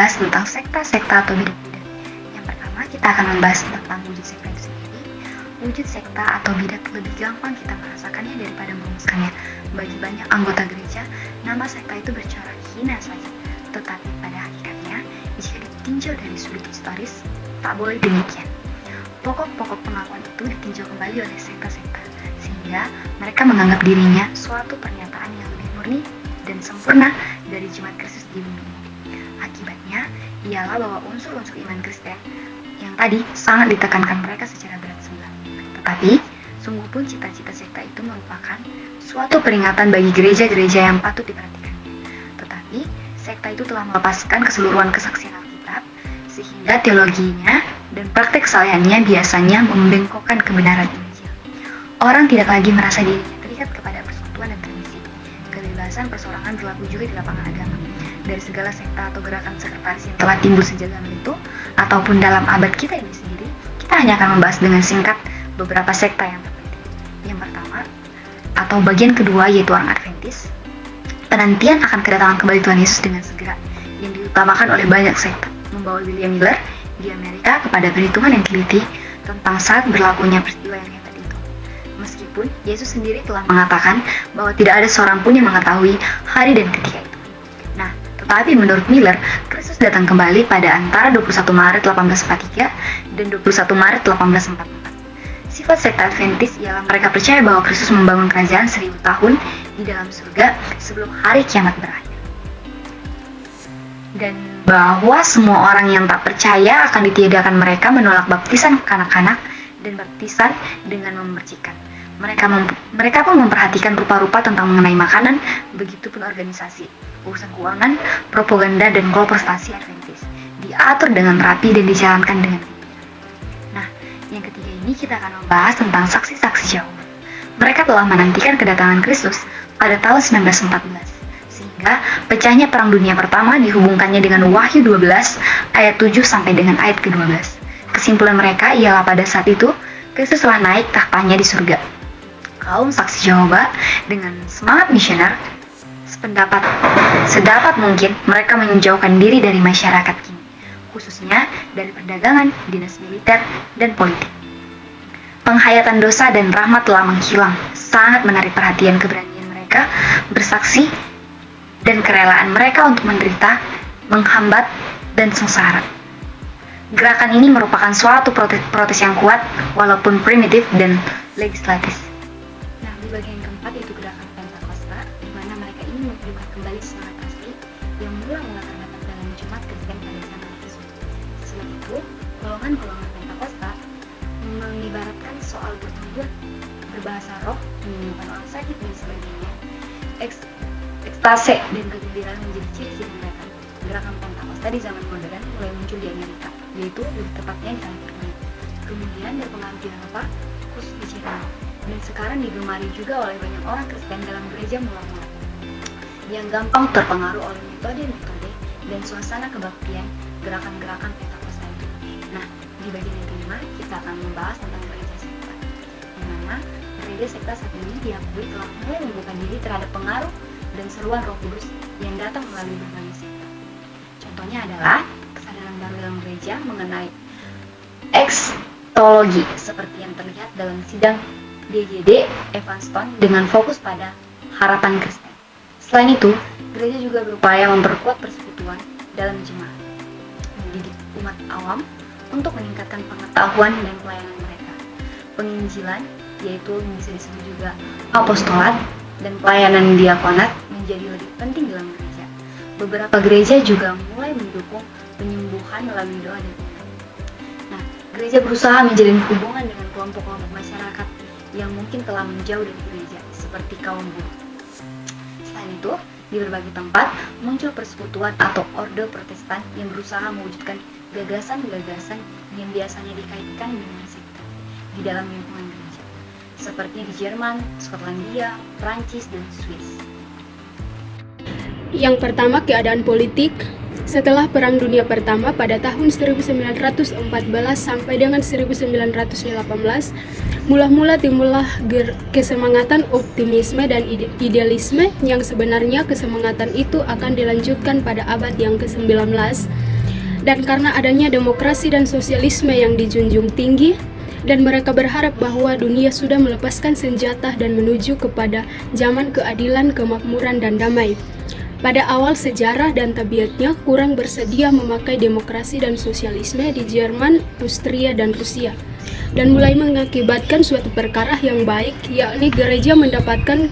membahas tentang sekta-sekta atau bidat-bidat. Yang pertama, kita akan membahas tentang wujud sekta itu sendiri. Wujud sekta atau bidat lebih gampang kita merasakannya daripada merumuskannya. Bagi banyak anggota gereja, nama sekta itu bercorak hina saja. Tetapi pada hakikatnya, jika ditinjau dari sudut historis, tak boleh demikian. Pokok-pokok pengakuan itu ditinjau kembali oleh sekta-sekta, sehingga mereka menganggap dirinya suatu pernyataan yang lebih murni dan sempurna dari jemaat Kristus di bumi. Akibatnya, ialah bahwa unsur-unsur iman Kristen yang tadi sangat ditekankan mereka secara berat sebelah. Tetapi, sungguh pun cita-cita sekta itu merupakan suatu peringatan bagi gereja-gereja yang patut diperhatikan. Tetapi, sekta itu telah melepaskan keseluruhan kesaksian Alkitab, sehingga teologinya dan praktek kesalahannya biasanya membengkokkan kebenaran Injil. Orang tidak lagi merasa dirinya terikat kepada persekutuan dan tradisi. Kebebasan perseorangan berlaku juga di lapangan agama. Dari segala sekta atau gerakan sekretaris yang telah timbul sejak zaman itu, ataupun dalam abad kita ini sendiri, kita hanya akan membahas dengan singkat beberapa sekta yang terpenting. Yang pertama, atau bagian kedua, yaitu orang Adventis. Penantian akan kedatangan kembali Tuhan Yesus dengan segera, yang diutamakan oleh banyak sekta, membawa William Miller di Amerika kepada perhitungan yang teliti tentang saat berlakunya peristiwa yang hebat itu. Meskipun Yesus sendiri telah mengatakan bahwa tidak ada seorang pun yang mengetahui hari dan ketika itu. Nah, tetapi menurut Miller, Kristus datang kembali pada antara 21 Maret 1843 dan 21 Maret 1844. Sifat sekta Adventis ialah mereka percaya bahwa Kristus membangun kerajaan 1000 tahun di dalam surga sebelum hari kiamat berakhir. Dan bahwa semua orang yang tak percaya akan ditiadakan, mereka menolak baptisan kanak-kanak dan baptisan dengan memercikan. Mereka pun memperhatikan rupa-rupa tentang mengenai makanan, begitupun organisasi, urusan keuangan, propaganda, dan goal prestasi Adventis diatur dengan rapi dan dijalankan dengan baik. Nah, yang ketiga ini kita akan membahas tentang saksi-saksi Yehova. Mereka telah menantikan kedatangan Kristus pada tahun 1914. Sehingga pecahnya Perang Dunia Pertama dihubungkannya dengan Wahyu 12 ayat 7 sampai dengan ayat ke-12. Kesimpulan mereka ialah pada saat itu Kristus telah naik tahtanya di surga. Kaum saksi Yehova dengan semangat misioner sedapat mungkin mereka menjauhkan diri dari masyarakat kini, khususnya dari perdagangan, dinas militer, dan politik. Penghayatan dosa dan rahmat telah menghilang, sangat menarik perhatian keberanian mereka bersaksi dan kerelaan mereka untuk menderita, menghambat, dan sengsara. Gerakan ini merupakan suatu protes yang kuat, walaupun primitif dan legislatif. Nah, di bagian keempat yaitu gerakan Pentakosta, di mana mereka ingin memperlihatkan kembali semangat asli yang mula-mula terdapat dalam jemaat Kristen pada zaman Yesus. Selain itu, golongan-golongan Pentakosta mengibaratkan soal bertobat, berbahasa roh, menyembuhkan orang sakit, dan sebagainya. Ekstase dan kegembiraan menjadi ciri-ciri mereka. Gerakan Pentakosta di zaman modern mulai muncul di Amerika, yaitu lebih tepatnya di California. Kemudian berpengaruh di Eropa, khusus di Jerman, dan sekarang digemari juga oleh banyak orang Kristen dalam gereja mula-mula yang gampang terpengaruh oleh metode-metode dan suasana kebaktian gerakan-gerakan Pentakosta itu. Nah, di bagian yang kelima kita akan membahas tentang gereja sekta, di mana gereja sekta saat ini diakui telah mulai membuka diri terhadap pengaruh dan seruan Roh Kudus yang datang melalui berbagai sekta. Contohnya adalah kesadaran baru dalam gereja mengenai ekstologi seperti yang terlihat dalam sidang DGD Evanston dengan fokus pada harapan Kristen. Selain itu, gereja juga berupaya memperkuat persekutuan dalam jemaat, mendidik umat awam untuk meningkatkan pengetahuan dan pelayanan mereka. Penginjilan, yaitu bisa disebut juga apostolat, dan pelayanan diakonat menjadi lebih penting dalam gereja. Beberapa gereja juga mulai mendukung penyembuhan melalui doa dan iman. Nah, gereja berusaha menjalin hubungan dengan kelompok-kelompok masyarakat yang mungkin telah menjauh dari gereja, seperti kaum buruh. Selain itu, di berbagai tempat muncul persekutuan atau orde Protestan yang berusaha mewujudkan gagasan-gagasan yang biasanya dikaitkan dengan sekte di dalam lingkungan gereja, seperti di Jerman, Skotlandia, Prancis, dan Swiss. Yang pertama, keadaan politik. Setelah Perang Dunia Pertama pada tahun 1914 sampai dengan 1918, mula-mula timbullah kesemangatan optimisme dan idealisme yang sebenarnya kesemangatan itu akan dilanjutkan pada abad yang ke-19 Dan karena adanya demokrasi dan sosialisme yang dijunjung tinggi, dan mereka berharap bahwa dunia sudah melepaskan senjata dan menuju kepada zaman keadilan, kemakmuran, dan damai. Pada awal sejarah dan tabiatnya kurang bersedia memakai demokrasi dan sosialisme di Jerman, Austria, dan Rusia, dan mulai mengakibatkan suatu perkara yang baik, yakni gereja mendapatkan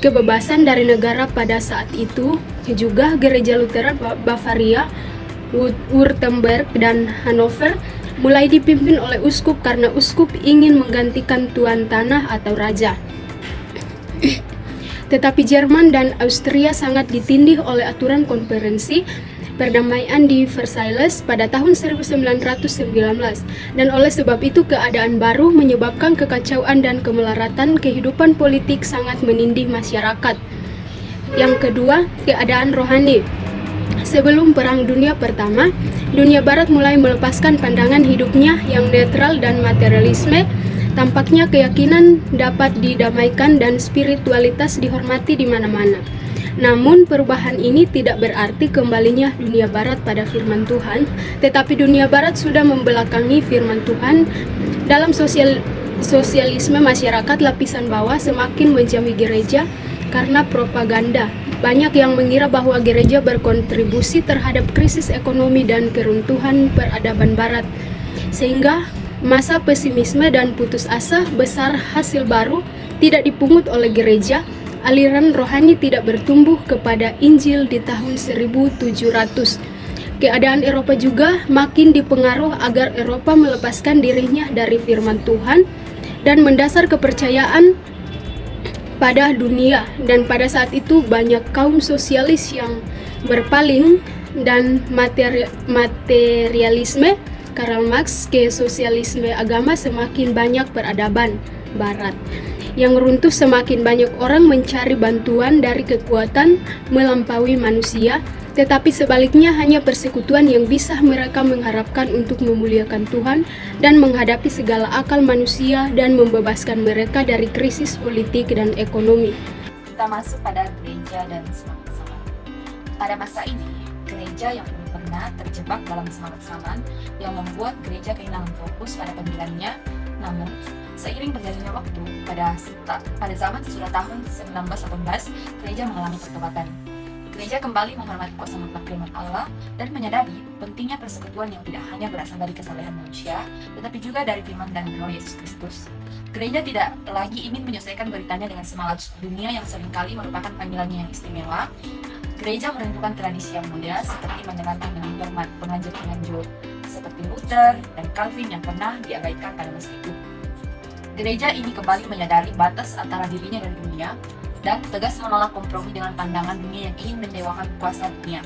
kebebasan dari negara pada saat itu. Juga gereja Lutheran Bavaria, Württemberg, dan Hanover mulai dipimpin oleh uskup karena uskup ingin menggantikan tuan tanah atau raja. Tetapi Jerman dan Austria sangat ditindih oleh aturan konferensi perdamaian di Versailles pada tahun 1919, dan oleh sebab itu keadaan baru menyebabkan kekacauan dan kemelaratan kehidupan politik sangat menindih masyarakat. Yang kedua, keadaan rohani. Sebelum Perang Dunia Pertama, dunia Barat mulai melepaskan pandangan hidupnya yang netral dan materialisme. Tampaknya keyakinan dapat didamaikan dan spiritualitas dihormati di mana-mana. Namun perubahan ini tidak berarti kembalinya dunia Barat pada firman Tuhan, tetapi dunia Barat sudah membelakangi firman Tuhan. Dalam sosialisme masyarakat lapisan bawah semakin menjauhi gereja karena propaganda. Banyak yang mengira bahwa gereja berkontribusi terhadap krisis ekonomi dan keruntuhan peradaban Barat, sehingga masa pesimisme dan putus asa besar hasil baru tidak dipungut oleh gereja. Aliran rohani tidak bertumbuh kepada Injil di tahun 1700. Keadaan Eropa juga makin dipengaruhi agar Eropa melepaskan dirinya dari firman Tuhan dan mendasar kepercayaan pada dunia, dan pada saat itu banyak kaum sosialis yang berpaling dan materialisme Karl Marx ke sosialisme agama. Semakin banyak peradaban Barat yang runtuh, semakin banyak orang mencari bantuan dari kekuatan melampaui manusia, tetapi sebaliknya hanya persekutuan yang bisa mereka mengharapkan untuk memuliakan Tuhan dan menghadapi segala akal manusia dan membebaskan mereka dari krisis politik dan ekonomi. Kita masuk pada gereja dan semangat zaman. Pada masa ini, gereja yang belum pernah terjebak dalam semangat zaman yang membuat gereja kehilangan fokus pada panggilannya. Namun, seiring berjalannya waktu, pada zaman sesudah tahun 1918, gereja mengalami pertobatan. Gereja kembali menghormati kuasa mutlak firman Allah dan menyadari pentingnya persekutuan yang tidak hanya berasal dari kesalehan manusia, tetapi juga dari firman dan roh Yesus Kristus. Gereja tidak lagi ingin menyelesaikan beritanya dengan semangat dunia yang seringkali merupakan panggilannya yang istimewa. Gereja merindukan tradisi yang mulia seperti mendengarkan dengan hormat penganjur-penganjur seperti Luther dan Calvin yang pernah diabaikan pada masa itu. Gereja ini kembali menyadari batas antara dirinya dan dunia dan tegas menolak kompromi dengan pandangan dunia yang ingin mendewakan kuasa dunia.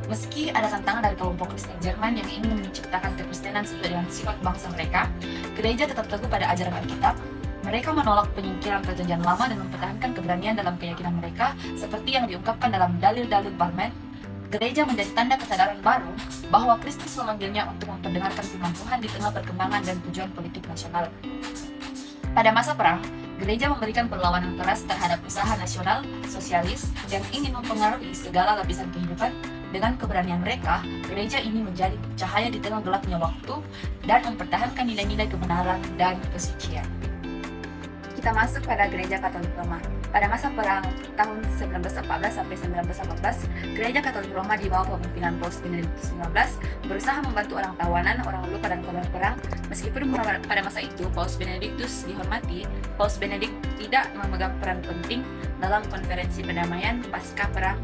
Meski ada tantangan dari kelompok Kristen Jerman yang ingin menciptakan kekristenan sesuai dengan sifat bangsa mereka, gereja tetap teguh pada ajaran Alkitab. Mereka menolak penyingkiran perjanjian lama dan mempertahankan keberanian dalam keyakinan mereka seperti yang diungkapkan dalam dalil-dalil Barmen. Gereja menjadi tanda kesadaran baru bahwa Kristus memanggilnya untuk memperdengarkan firman Tuhan di tengah perkembangan dan tujuan politik nasional. Pada masa perang, gereja memberikan perlawanan keras terhadap usaha nasional sosialis yang ingin mempengaruhi segala lapisan kehidupan. Dengan keberanian mereka, gereja ini menjadi cahaya di tengah gelapnya waktu dan mempertahankan nilai-nilai kebenaran dan kesucian. Kita masuk pada gereja Katolik Roma. Pada masa perang tahun 1914 sampai 1918, gereja Katolik Roma di bawah kepemimpinan Paus Benediktus XV berusaha membantu orang tawanan, orang luka, dan korban perang. Meskipun pada masa itu Paus Benediktus dihormati, Paus Benedikt tidak memegang peran penting dalam konferensi perdamaian pasca perang.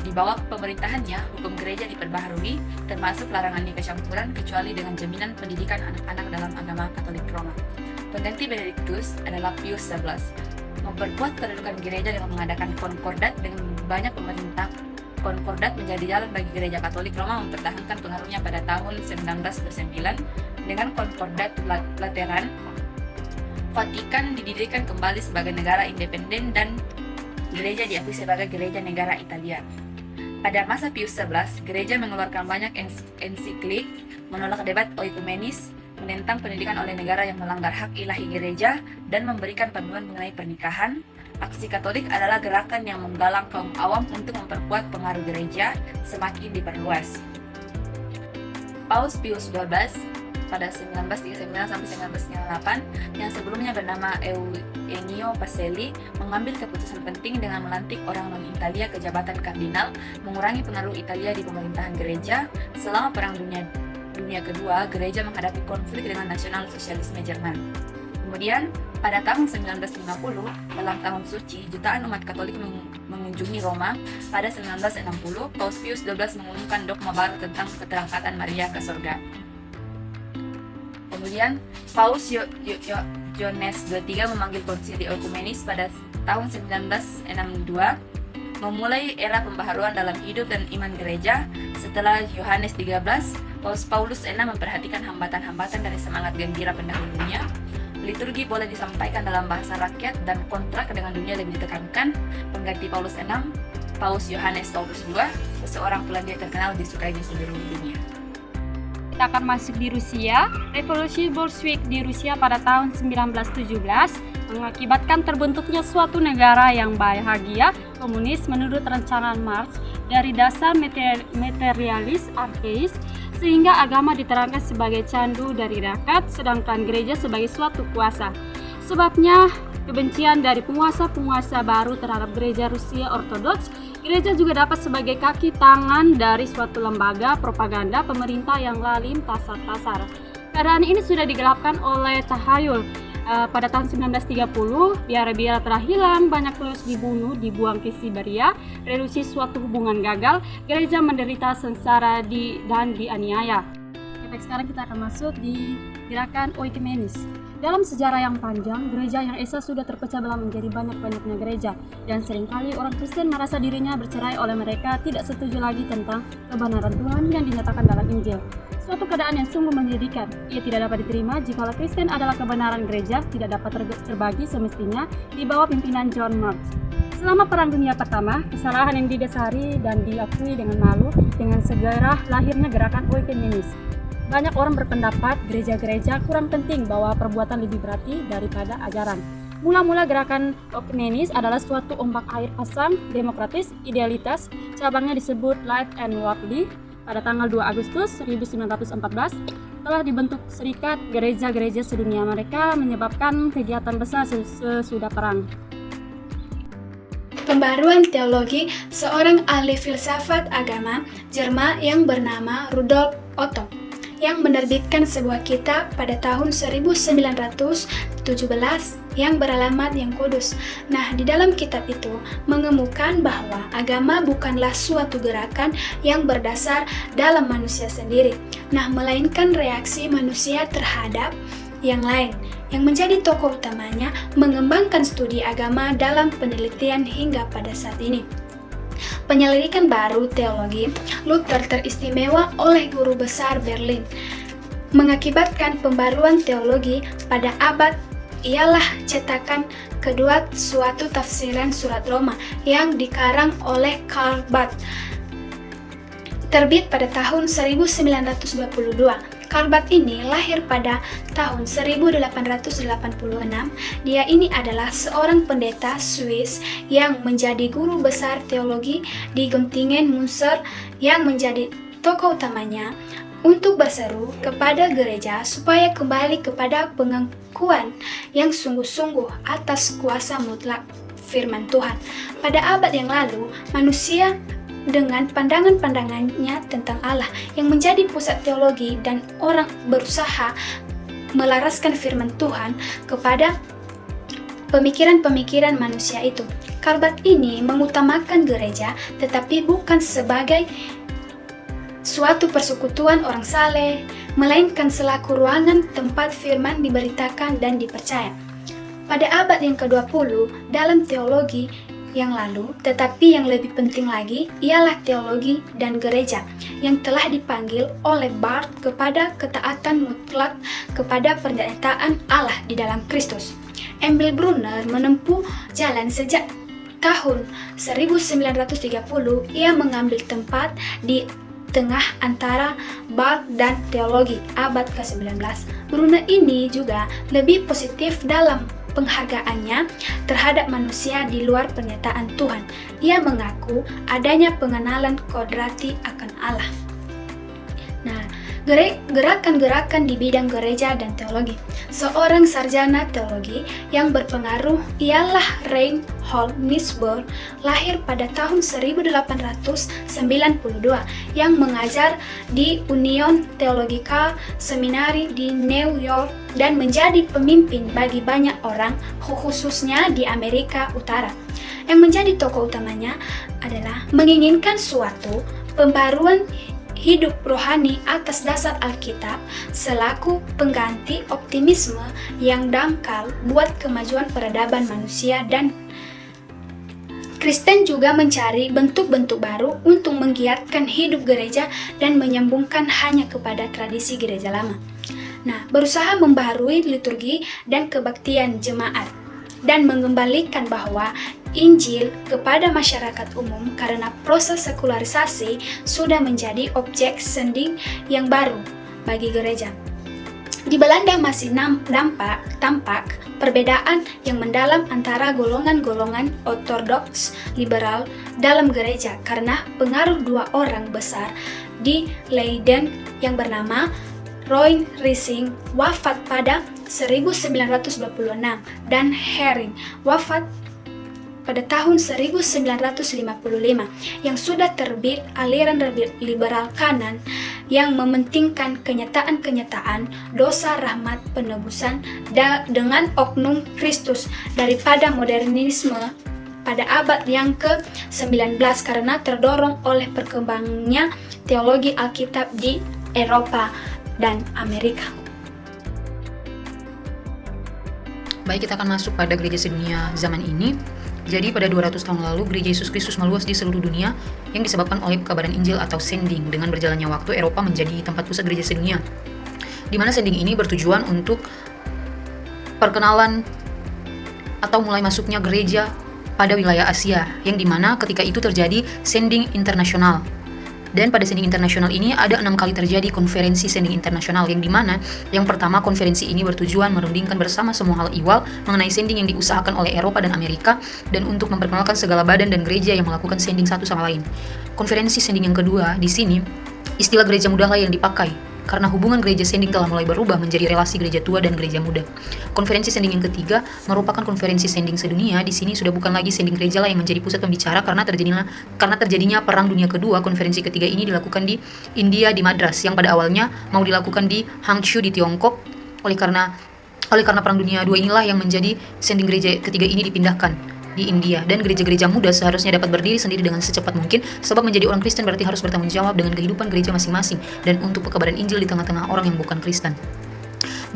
Di bawah pemerintahannya, hukum gereja diperbaharui, termasuk larangan nikah campuran kecuali dengan jaminan pendidikan anak-anak dalam agama Katolik Roma. Pengganti Benediktus adalah Pius XI, memperkuat kedudukan gereja dengan mengadakan konkordat dengan banyak pemerintah. Konkordat menjadi jalan bagi gereja Katolik Roma mempertahankan pengaruhnya pada tahun 1909. Dengan konkordat Lateran, Vatikan didirikan kembali sebagai negara independen dan gereja diakui sebagai gereja negara Italia. Pada masa Pius XI, gereja mengeluarkan banyak ensiklik, menolak debat oikumenis, menentang pendidikan oleh negara yang melanggar hak ilahi gereja, dan memberikan panduan mengenai pernikahan. Aksi Katolik adalah gerakan yang menggalang kaum awam untuk memperkuat pengaruh gereja semakin diperluas. Paus Pius XII pada 1939 sampai 1998 yang sebelumnya bernama Eugenio Pacelli mengambil keputusan penting dengan melantik orang non-Italia ke jabatan kardinal, mengurangi pengaruh Italia di pemerintahan gereja. Selama Perang Dunia Kedua, gereja menghadapi konflik dengan nasional sosialisme Jerman. Kemudian, pada tahun 1950, dalam tahun suci, jutaan umat Katolik mengunjungi Roma. Pada 1960, Paus Pius XII mengumumkan dogma baru tentang keterangkatan Maria ke surga. Kemudian, Paus Yohanes III memanggil konsili ekumenis pada tahun 1962, memulai era pembaharuan dalam hidup dan iman gereja. Setelah Yohanes XIII, Paus Paulus VI memperhatikan hambatan-hambatan dari semangat gembira pendahulunya. Liturgi boleh disampaikan dalam bahasa rakyat dan kontrak dengan dunia lebih ditekankan. Pengganti Paulus VI, Paus Yohanes Paulus II, seorang Polandia terkenal disukai di seluruh dunia. Kita akan masuk di Rusia. Revolusi Bolshevik di Rusia pada tahun 1917 mengakibatkan terbentuknya suatu negara yang bahagia, komunis menurut rencana Marx dari dasar materialis arkeis, sehingga agama diterangkan sebagai candu dari rakyat, sedangkan gereja sebagai suatu kuasa. Sebabnya, kebencian dari penguasa-penguasa baru terhadap gereja Rusia Ortodoks, gereja juga dapat sebagai kaki tangan dari suatu lembaga propaganda pemerintah yang lalim tasar-tasar. Keadaan ini sudah digelapkan oleh tahayul. Pada tahun 1930, biara-biara telah hilang, banyak tulis dibunuh, dibuang ke Siberia, reduksi suatu hubungan gagal, gereja menderita sengsara dan dianiaya. Baik, sekarang kita akan masuk di gerakan oikumenis. Dalam sejarah yang panjang, gereja yang esa sudah terpecah belah menjadi banyak-banyaknya gereja, dan seringkali orang Kristen merasa dirinya bercerai oleh mereka tidak setuju lagi tentang kebenaran Tuhan yang dinyatakan dalam Injil. Suatu keadaan yang sungguh menyedihkan. Ia tidak dapat diterima jikalau Kristen adalah kebenaran gereja tidak dapat terbagi semestinya di bawah pimpinan John Marx. Selama Perang Dunia Pertama, kesalahan yang didasari dan diakui dengan malu dengan segera lahirnya gerakan oikumenis. Banyak orang berpendapat gereja-gereja kurang penting bahwa perbuatan lebih berarti daripada ajaran. Mula-mula gerakan oikumenis adalah suatu ombak air pasang, demokratis, idealitas, cabangnya disebut Light and Worldly. Pada tanggal 2 Agustus 1914 telah dibentuk serikat gereja-gereja sedunia. Mereka menyebabkan kegiatan besar sesudah perang. Pembaruan teologi seorang ahli filsafat agama Jerman yang bernama Rudolf Otto yang menerbitkan sebuah kitab pada tahun 1917 yang beralamat yang kudus. Nah, di dalam kitab itu mengemukakan bahwa agama bukanlah suatu gerakan yang berdasar dalam manusia sendiri, melainkan reaksi manusia terhadap yang lain. Yang menjadi tokoh utamanya mengembangkan studi agama dalam penelitian hingga pada saat ini. Penyelidikan baru teologi Luther teristimewa oleh guru besar Berlin mengakibatkan pembaruan teologi pada abad ialah cetakan kedua suatu tafsiran surat Roma yang dikarang oleh Karl Barth, terbit pada tahun 1922. Karl Barth ini lahir pada tahun 1886. Dia ini adalah seorang pendeta Swiss yang menjadi guru besar teologi di Göttingen Münster yang menjadi tokoh utamanya untuk berseru kepada gereja supaya kembali kepada pengakuan yang sungguh-sungguh atas kuasa mutlak firman Tuhan. Pada abad yang lalu, manusia dengan pandangan-pandangannya tentang Allah yang menjadi pusat teologi dan orang berusaha melaraskan firman Tuhan kepada pemikiran-pemikiran manusia itu. Karl Barth ini mengutamakan gereja tetapi bukan sebagai suatu persekutuan orang saleh, melainkan selaku ruangan tempat firman diberitakan dan dipercaya. Pada abad yang ke-20 dalam teologi yang lalu, tetapi yang lebih penting lagi ialah teologi dan gereja yang telah dipanggil oleh Barth kepada ketaatan mutlak kepada pernyataan Allah di dalam Kristus. Emil Brunner menempuh jalan sejak tahun 1930. Ia mengambil tempat di tengah antara Barth dan teologi abad ke-19. Brunner ini juga lebih positif dalam penghargaannya terhadap manusia di luar pernyataan Tuhan. Ia mengaku adanya pengenalan kodrati akan Allah. Nah, Gerakan-gerakan di bidang gereja dan teologi. Seorang sarjana teologi yang berpengaruh ialah Reinhold Niebuhr, lahir pada tahun 1892, yang mengajar di Union Theological Seminary di New York dan menjadi pemimpin bagi banyak orang, khususnya di Amerika Utara. Yang menjadi tokoh utamanya adalah menginginkan suatu pembaruan hidup rohani atas dasar Alkitab selaku pengganti optimisme yang dangkal buat kemajuan peradaban manusia, dan Kristen juga mencari bentuk-bentuk baru untuk menggiatkan hidup gereja dan menyambungkan hanya kepada tradisi gereja lama. Berusaha membaharui liturgi dan kebaktian jemaat dan mengembalikan bahwa Injil kepada masyarakat umum karena proses sekularisasi sudah menjadi objek sending yang baru bagi gereja. Di Belanda masih tampak perbedaan yang mendalam antara golongan-golongan ortodoks liberal dalam gereja karena pengaruh dua orang besar di Leiden yang bernama Roy Rising, wafat pada 1926, dan Hering, wafat pada tahun 1955, yang sudah terbit aliran liberal kanan yang mementingkan kenyataan-kenyataan dosa, rahmat, penebusan dengan oknum Kristus daripada modernisme pada abad yang ke-19 karena terdorong oleh perkembangannya teologi Alkitab di Eropa dan Amerika. Baik, kita akan masuk pada gereja sedunia zaman ini. Jadi pada 200 tahun lalu, gereja Yesus Kristus meluas di seluruh dunia yang disebabkan oleh pekabaran Injil atau sending. Dengan berjalannya waktu, Eropa menjadi tempat pusat gereja sedunia, di mana sending ini bertujuan untuk perkenalan atau mulai masuknya gereja pada wilayah Asia, yang dimana ketika itu terjadi sending internasional. Dan pada sending internasional ini ada 6 kali terjadi konferensi sending internasional, yang dimana yang pertama konferensi ini bertujuan merundingkan bersama semua hal ihwal mengenai sending yang diusahakan oleh Eropa dan Amerika dan untuk memperkenalkan segala badan dan gereja yang melakukan sending satu sama lain. Konferensi sending yang kedua, di sini istilah gereja muda lah yang dipakai karena hubungan gereja sending telah mulai berubah menjadi relasi gereja tua dan gereja muda. Konferensi sending yang ketiga merupakan konferensi sending sedunia. Di sini sudah bukan lagi sending gereja lah yang menjadi pusat pembicara karena terjadinya Perang Dunia Kedua. Konferensi ketiga ini dilakukan di India di Madras, yang pada awalnya mau dilakukan di Hangzhou di Tiongkok. Oleh karena Perang Dunia II inilah yang menjadi sending gereja ketiga ini dipindahkan di India, dan gereja-gereja muda seharusnya dapat berdiri sendiri dengan secepat mungkin, sebab menjadi orang Kristen berarti harus bertanggung jawab dengan kehidupan gereja masing-masing dan untuk pekabaran Injil di tengah-tengah orang yang bukan Kristen.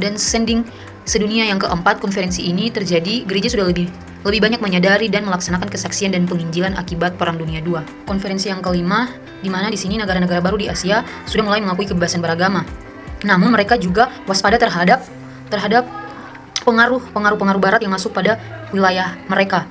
Dan sending sedunia yang keempat, konferensi ini terjadi, gereja sudah lebih banyak menyadari dan melaksanakan kesaksian dan penginjilan akibat Perang Dunia II. Konferensi yang kelima, di mana di sini negara-negara baru di Asia sudah mulai mengakui kebebasan beragama. Namun mereka juga waspada terhadap pengaruh barat yang masuk pada wilayah mereka.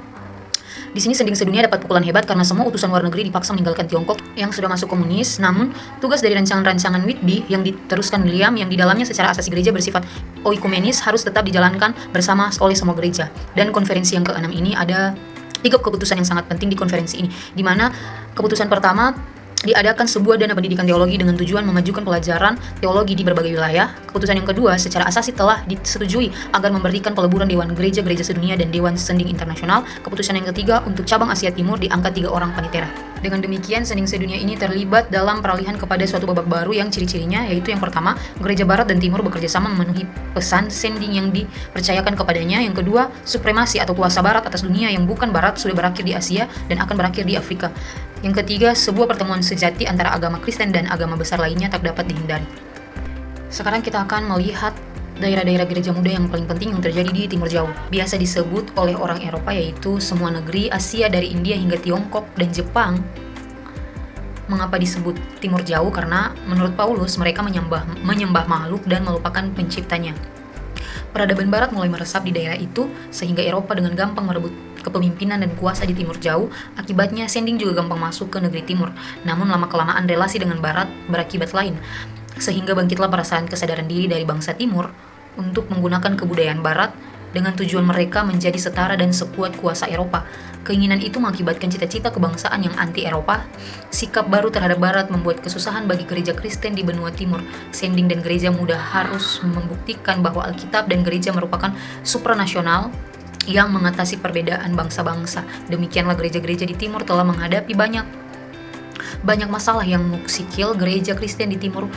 Di sini sending sedunia dapat pukulan hebat karena semua utusan luar negeri dipaksa meninggalkan Tiongkok yang sudah masuk komunis. Namun, tugas dari rancangan-rancangan Whitby yang diteruskan William, yang di dalamnya secara asasi gereja bersifat oikumenis, harus tetap dijalankan bersama oleh semua gereja. Dan konferensi yang ke-6 ini ada 3 keputusan yang sangat penting di konferensi ini, di mana keputusan pertama, diadakan sebuah dana pendidikan teologi dengan tujuan memajukan pelajaran teologi di berbagai wilayah. Keputusan yang kedua secara asasi telah disetujui agar memberikan peleburan Dewan Gereja-Gereja Sedunia dan Dewan Sending Internasional. Keputusan yang ketiga untuk cabang Asia Timur diangkat 3 orang panitera. Dengan demikian, sending sedunia ini terlibat dalam peralihan kepada suatu babak baru yang ciri-cirinya yaitu yang pertama, gereja barat dan timur bekerja sama memenuhi pesan sending yang dipercayakan kepadanya. Yang kedua, supremasi atau kuasa barat atas dunia yang bukan barat sudah berakhir di Asia dan akan berakhir di Afrika. Yang ketiga, sebuah pertemuan sejati antara agama Kristen dan agama besar lainnya tak dapat dihindari. Sekarang kita akan melihat daerah-daerah gereja muda yang paling penting yang terjadi di Timur Jauh. Biasa disebut oleh orang Eropa yaitu semua negeri Asia dari India hingga Tiongkok dan Jepang. Mengapa disebut Timur Jauh? Karena menurut Paulus mereka menyembah makhluk dan melupakan penciptanya. Peradaban barat mulai meresap di daerah itu sehingga Eropa dengan gampang merebut kepemimpinan dan kuasa di Timur Jauh. Akibatnya sending juga gampang masuk ke negeri Timur. Namun lama-kelamaan relasi dengan barat berakibat lain, sehingga bangkitlah perasaan kesadaran diri dari bangsa Timur untuk menggunakan kebudayaan barat dengan tujuan mereka menjadi setara dan sekuat kuasa Eropa. Keinginan itu mengakibatkan cita-cita kebangsaan yang anti-Eropa. Sikap baru terhadap Barat membuat kesusahan bagi gereja Kristen di benua timur. Sending dan gereja muda harus membuktikan bahwa Alkitab dan gereja merupakan supranasional yang mengatasi perbedaan bangsa-bangsa. Demikianlah gereja-gereja di timur telah menghadapi banyak masalah yang muksikil. Gereja Kristen di timur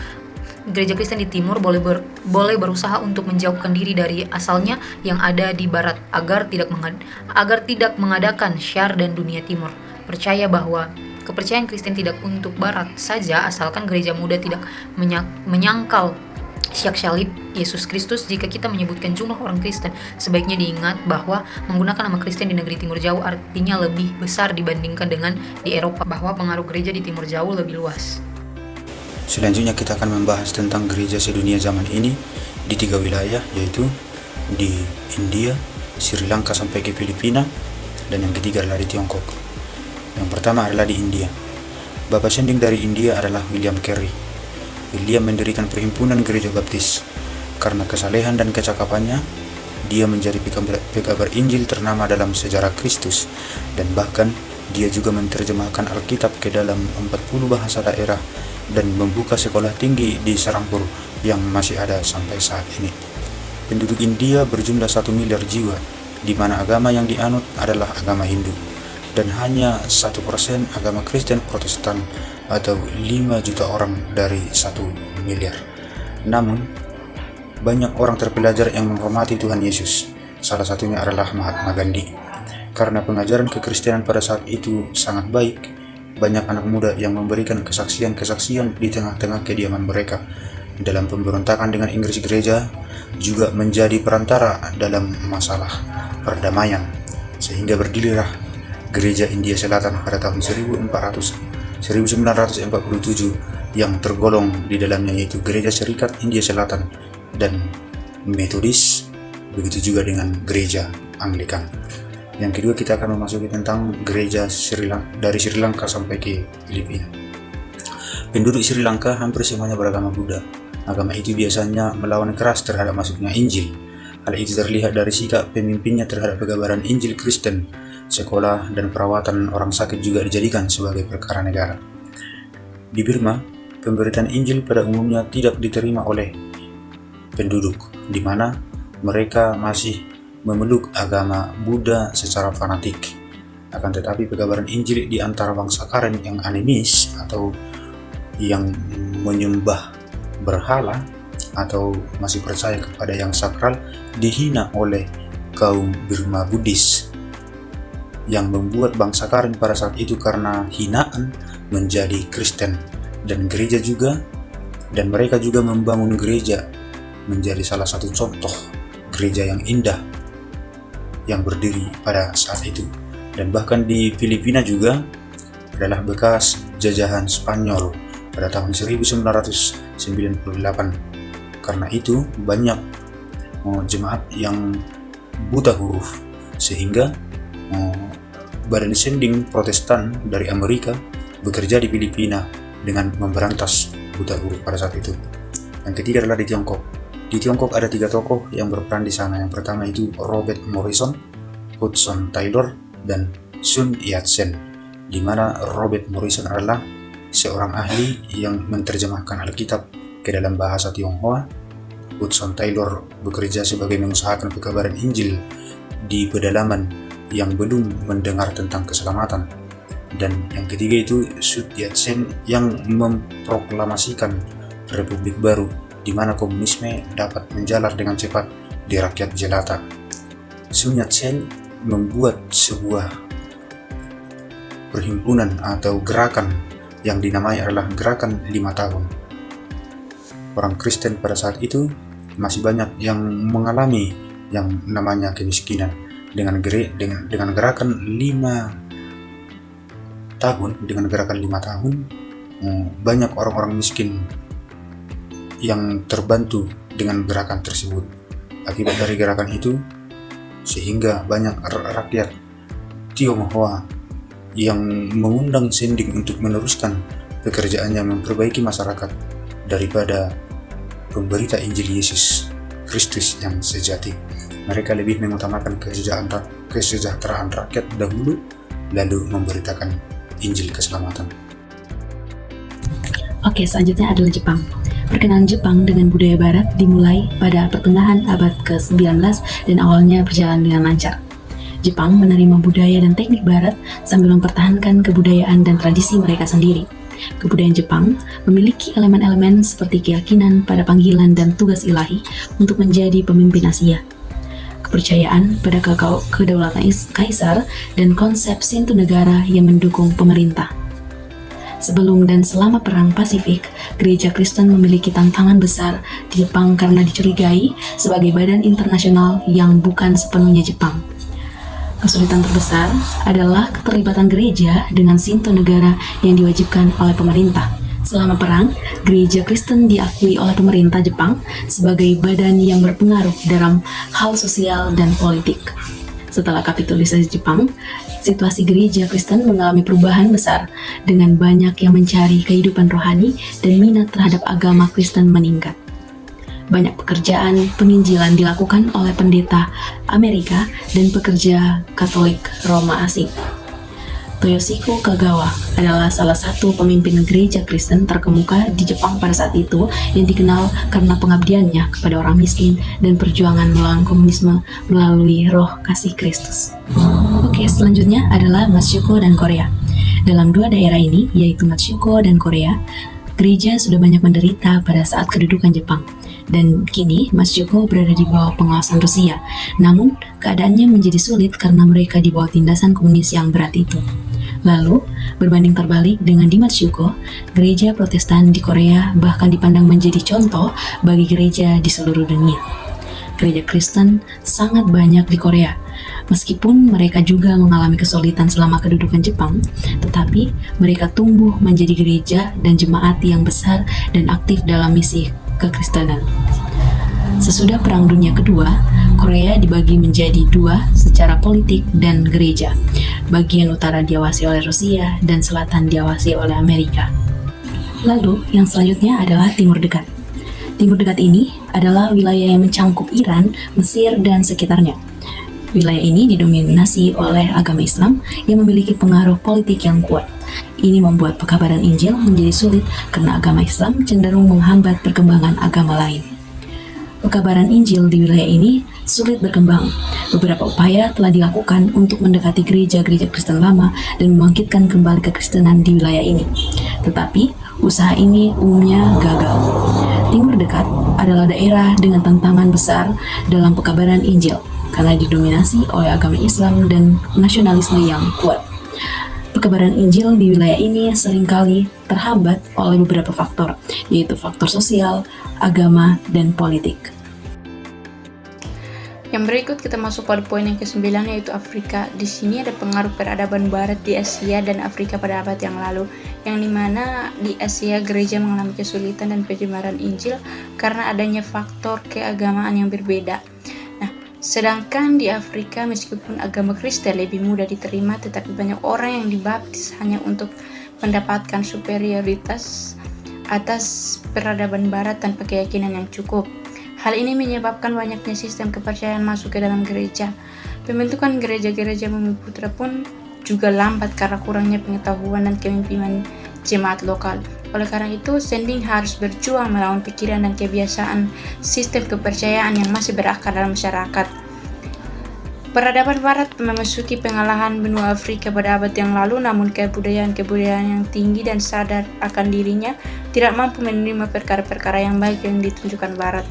boleh berusaha untuk menjauhkan diri dari asalnya yang ada di barat agar tidak mengadakan syar dan dunia timur. Percaya bahwa kepercayaan Kristen tidak untuk barat saja, asalkan gereja muda tidak menyangkal syak salib Yesus Kristus. Jika kita menyebutkan jumlah orang Kristen, sebaiknya diingat bahwa menggunakan nama Kristen di negeri Timur Jauh artinya lebih besar dibandingkan dengan di Eropa, bahwa pengaruh gereja di Timur Jauh lebih luas. Selanjutnya kita akan membahas tentang gereja sedunia zaman ini di 3 wilayah, yaitu di India, Sri Lanka sampai ke Filipina, dan yang ketiga adalah di Tiongkok. Yang pertama adalah di India. Bapak sending dari India adalah William Carey. William mendirikan perhimpunan gereja baptis. Karena kesalehan dan kecakapannya, dia menjadi pekabar Injil ternama dalam sejarah Kristus, dan bahkan dia juga menerjemahkan Alkitab ke dalam 40 bahasa daerah dan membuka sekolah tinggi di Serampur yang masih ada sampai saat ini. Penduduk India berjumlah 1 miliar jiwa, di mana agama yang dianut adalah agama Hindu, dan hanya 1% agama Kristen Protestan atau 5 juta orang dari 1 miliar. Namun, banyak orang terpelajar yang menghormati Tuhan Yesus. Salah satunya adalah Mahatma Gandhi. Karena pengajaran kekristenan pada saat itu sangat baik, banyak anak muda yang memberikan kesaksian-kesaksian di tengah-tengah kediaman mereka. Dalam pemberontakan dengan Inggris, gereja juga menjadi perantara dalam masalah perdamaian, sehingga berdirilah Gereja India Selatan pada tahun 1947 yang tergolong di dalamnya yaitu Gereja Serikat India Selatan dan Metodis, begitu juga dengan Gereja Anglikan. Yang kedua, kita akan memasuki tentang gereja dari Sri Lanka sampai ke Filipina. Penduduk Sri Lanka hampir semuanya beragama Buddha. Agama itu biasanya melawan keras terhadap masuknya Injil. Hal itu terlihat dari sikap pemimpinnya terhadap pegabaran Injil Kristen. Sekolah dan perawatan orang sakit juga dijadikan sebagai perkara negara. Di Burma, pemberitaan Injil pada umumnya tidak diterima oleh penduduk, di mana mereka masih memeluk agama Buddha secara fanatik. Akan tetapi pegabaran Injil di antara bangsa Karen yang animis atau yang menyembah berhala atau masih percaya kepada yang sakral dihina oleh kaum Burma Buddhis, yang membuat bangsa Karen pada saat itu karena hinaan menjadi Kristen dan gereja juga, dan mereka juga membangun gereja menjadi salah satu contoh gereja yang indah yang berdiri pada saat itu. Dan bahkan di Filipina juga adalah bekas jajahan Spanyol pada tahun 1998. Karena itu banyak jemaat yang buta huruf, sehingga Badan Sending Protestan dari Amerika bekerja di Filipina dengan memberantas buta huruf pada saat itu. Yang ketiga adalah di Tiongkok. Di Tiongkok ada 3 tokoh yang berperan di sana. Yang pertama itu Robert Morrison, Hudson Taylor, dan Sun Yat-sen, di mana Robert Morrison adalah seorang ahli yang menerjemahkan Alkitab ke dalam bahasa Tionghoa. Hudson Taylor bekerja sebagai mengusahakan pekabaran Injil di pedalaman yang belum mendengar tentang keselamatan. Dan yang ketiga itu Sun Yat-sen yang memproklamasikan Republik Baru, di mana komunisme dapat menjalar dengan cepat di rakyat jelata. Sun Yat-sen membuat sebuah perhimpunan atau gerakan yang dinamai adalah Gerakan 5 Tahun. Orang Kristen pada saat itu masih banyak yang mengalami yang namanya kemiskinan. Dengan gerakan 5 tahun, banyak orang-orang miskin yang terbantu dengan gerakan tersebut. Akibat dari gerakan itu, sehingga banyak rakyat Tionghoa yang mengundang Sending untuk meneruskan pekerjaannya memperbaiki masyarakat daripada pemberita Injil Yesus Kristus yang sejati. Mereka lebih mengutamakan kesejahteraan rakyat dahulu, lalu memberitakan Injil keselamatan. Oke, selanjutnya adalah Jepang. Perkenalan Jepang dengan budaya Barat dimulai pada pertengahan abad ke-19 dan awalnya berjalan dengan lancar. Jepang menerima budaya dan teknik Barat sambil mempertahankan kebudayaan dan tradisi mereka sendiri. Kebudayaan Jepang memiliki elemen-elemen seperti keyakinan pada panggilan dan tugas ilahi untuk menjadi pemimpin Asia, kepercayaan pada kedaulatan kaisar, dan konsep Shinto negara yang mendukung pemerintah. Sebelum dan selama Perang Pasifik, gereja Kristen memiliki tantangan besar di Jepang karena dicurigai sebagai badan internasional yang bukan sepenuhnya Jepang. Kesulitan terbesar adalah keterlibatan gereja dengan Shinto negara yang diwajibkan oleh pemerintah. Selama perang, gereja Kristen diakui oleh pemerintah Jepang sebagai badan yang berpengaruh dalam hal sosial dan politik. Setelah kapitulisasi Jepang, situasi gereja Kristen mengalami perubahan besar dengan banyak yang mencari kehidupan rohani dan minat terhadap agama Kristen meningkat. Banyak pekerjaan penginjilan dilakukan oleh pendeta Amerika dan pekerja Katolik Roma asing. Toyoshiko Kagawa adalah salah satu pemimpin gereja Kristen terkemuka di Jepang pada saat itu yang dikenal karena pengabdiannya kepada orang miskin dan perjuangan melawan komunisme melalui roh kasih Kristus. Oke, selanjutnya adalah Matsuko dan Korea. Dalam dua daerah ini, yaitu Matsuko dan Korea, gereja sudah banyak menderita pada saat kedudukan Jepang. Dan kini Matsuko berada di bawah pengawasan Rusia. Namun, keadaannya menjadi sulit karena mereka di bawah tindasan komunis yang berat itu. Lalu, berbanding terbalik dengan di Matsuko, gereja Protestan di Korea bahkan dipandang menjadi contoh bagi gereja di seluruh dunia. Gereja Kristen sangat banyak di Korea. Meskipun mereka juga mengalami kesulitan selama kedudukan Jepang, tetapi mereka tumbuh menjadi gereja dan jemaat yang besar dan aktif dalam misi kekristenan. Sesudah Perang Dunia Kedua, Korea dibagi menjadi dua secara politik dan gereja. Bagian utara diawasi oleh Rusia dan selatan diawasi oleh Amerika. Lalu, yang selanjutnya adalah Timur Dekat. Timur Dekat ini adalah wilayah yang mencangkup Iran, Mesir, dan sekitarnya. Wilayah ini didominasi oleh agama Islam yang memiliki pengaruh politik yang kuat. Ini membuat pekabaran Injil menjadi sulit karena agama Islam cenderung menghambat perkembangan agama lain. Pekabaran Injil di wilayah ini sulit berkembang. Beberapa upaya telah dilakukan untuk mendekati gereja-gereja Kristen lama dan membangkitkan kembali kekristenan di wilayah ini. Tetapi, usaha ini umumnya gagal. Timur Dekat adalah daerah dengan tantangan besar dalam pekabaran Injil karena didominasi oleh agama Islam dan nasionalisme yang kuat. Pekabaran Injil di wilayah ini seringkali terhambat oleh beberapa faktor, yaitu faktor sosial, agama, dan politik. Yang berikut kita masuk pada poin yang ke-9, yaitu Afrika. Di sini ada pengaruh peradaban Barat di Asia dan Afrika pada abad yang lalu, yang dimana di Asia gereja mengalami kesulitan dan penyebaran Injil karena adanya faktor keagamaan yang berbeda. Sedangkan di Afrika, meskipun agama Kristen lebih mudah diterima, tetapi banyak orang yang dibaptis hanya untuk mendapatkan superioritas atas peradaban Barat tanpa keyakinan yang cukup. Hal ini menyebabkan banyaknya sistem kepercayaan masuk ke dalam gereja. Pembentukan gereja-gereja Bumi Putra pun juga lambat karena kurangnya pengetahuan dan kepemimpinan jemaat lokal. Oleh karena itu, Sending harus berjuang melawan pikiran dan kebiasaan sistem kepercayaan yang masih berakar dalam masyarakat. Peradaban Barat memasuki pengalahan benua Afrika pada abad yang lalu, namun kebudayaan-kebudayaan yang tinggi dan sadar akan dirinya tidak mampu menerima perkara-perkara yang baik yang ditunjukkan Barat.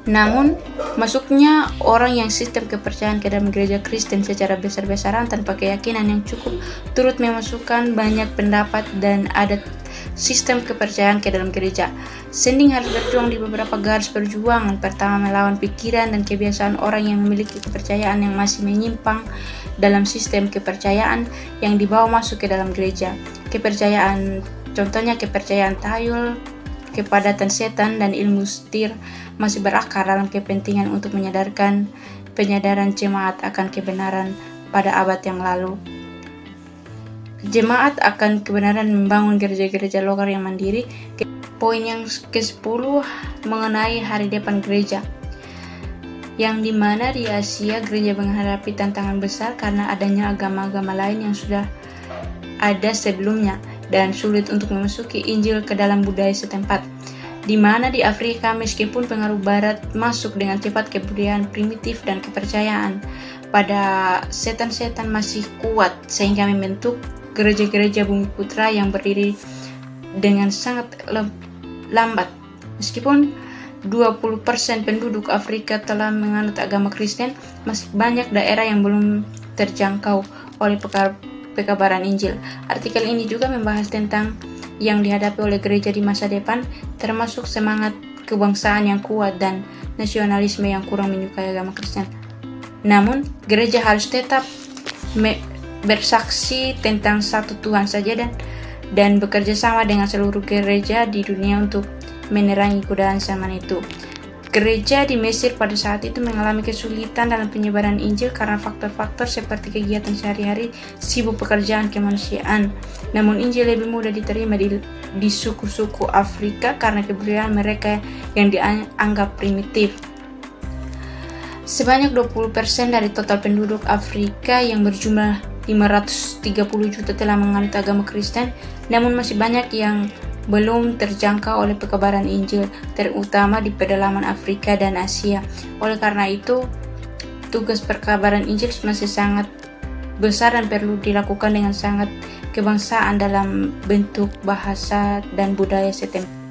Namun, masuknya orang yang sistem kepercayaan ke dalam gereja Kristen secara besar-besaran tanpa keyakinan yang cukup turut memasukkan banyak pendapat dan adat sistem kepercayaan ke dalam gereja. Sending harus berjuang di beberapa garis perjuangan. Pertama, melawan pikiran dan kebiasaan orang yang memiliki kepercayaan yang masih menyimpang dalam sistem kepercayaan yang dibawa masuk ke dalam gereja. Contohnya kepercayaan tahayul, kepadatan setan, dan ilmu sihir masih berakar dalam kepentingan untuk penyadaran jemaat akan kebenaran pada abad yang lalu. Jemaat akan kebenaran membangun gereja-gereja lokal yang mandiri. Poin yang ke-10 mengenai hari depan gereja. yang dimana di Asia gereja menghadapi tantangan besar karena adanya agama-agama lain yang sudah ada sebelumnya dan sulit untuk memasuki Injil ke dalam budaya setempat. Di mana di Afrika meskipun pengaruh barat masuk dengan cepat, kebudayaan primitif dan kepercayaan pada setan-setan masih kuat sehingga membentuk gereja-gereja Bumi Putra yang berdiri dengan sangat lambat. Meskipun 20% penduduk Afrika telah menganut agama Kristen, masih banyak daerah yang belum terjangkau oleh pekabaran Injil. Artikel ini juga membahas tentang yang dihadapi oleh gereja di masa depan, termasuk semangat kebangsaan yang kuat dan nasionalisme yang kurang menyukai agama Kristen. Namun, gereja harus tetap bersaksi tentang satu Tuhan saja dan bekerja sama dengan seluruh gereja di dunia untuk menerangi godaan zaman itu. Gereja di Mesir pada saat itu mengalami kesulitan dalam penyebaran Injil karena faktor-faktor seperti kegiatan sehari-hari, sibuk pekerjaan kemanusiaan. Namun Injil lebih mudah diterima di suku-suku Afrika karena kebudayaan mereka yang dianggap primitif. Sebanyak 20% dari total penduduk Afrika yang berjumlah 530 juta telah menganut agama Kristen, namun masih banyak yang belum terjangkau oleh pekabaran Injil, terutama di pedalaman Afrika dan Asia. Oleh karena itu, tugas perkabaran Injil masih sangat besar dan perlu dilakukan dengan sangat kebangsaan dalam bentuk bahasa dan budaya setempat.